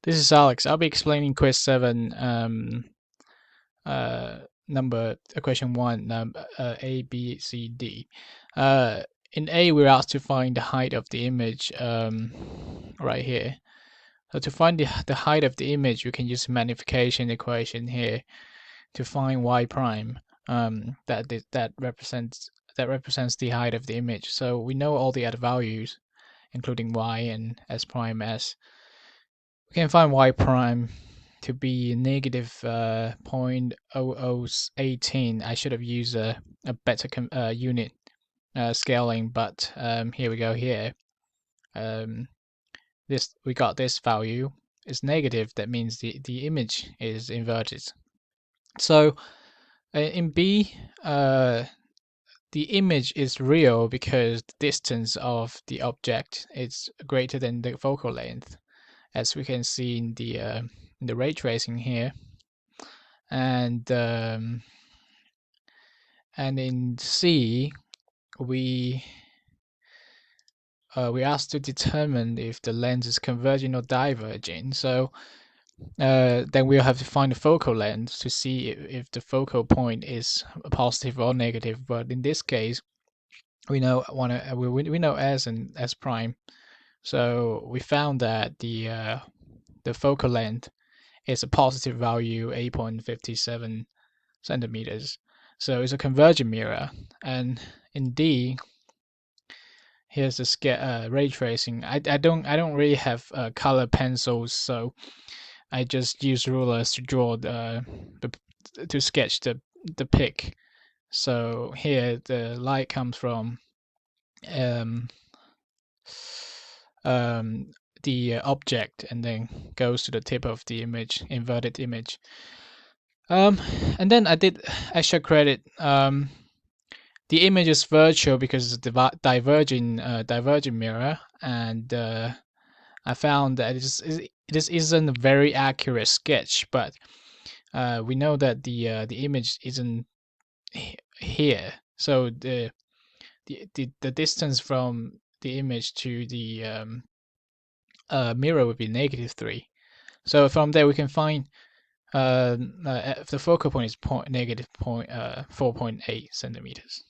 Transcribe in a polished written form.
This is Alex. I'll be explaining quiz 7, question 1, A, B, C, D. In A, we're asked to find the height of the image right here. So to find the height of the image, we can use magnification equation here to find y prime. That represents the height of the image. So we know all the other values, including y and s prime s. We can find y prime to be negative 0.0018. I should have used a better unit scaling, but here we go here. We got this value is negative. That means the image is inverted. So in B, the image is real because the distance of the object is greater than the focal length, as we can see in the ray tracing here. And in C, we asked to determine if the lens is converging or diverging. So then we'll have to find the focal length to see if the focal point is positive or negative. But in this case, we know we know s and s prime. So we found that the focal length is a positive value, 8.57 centimeters. So it's a convergent mirror. And in D, here's the ray tracing. I don't really have color pencils, so I just use rulers to draw to sketch the pic. So here the light comes from um, the object and then goes to the tip of the image, inverted image. And then I did extra credit. The image is virtual because it's a divergent mirror, and I found that this isn't a very accurate sketch, but we know that the image isn't here, so the distance from the image to the mirror would be -3. So from there we can find the focal point is negative 4.8 centimeters.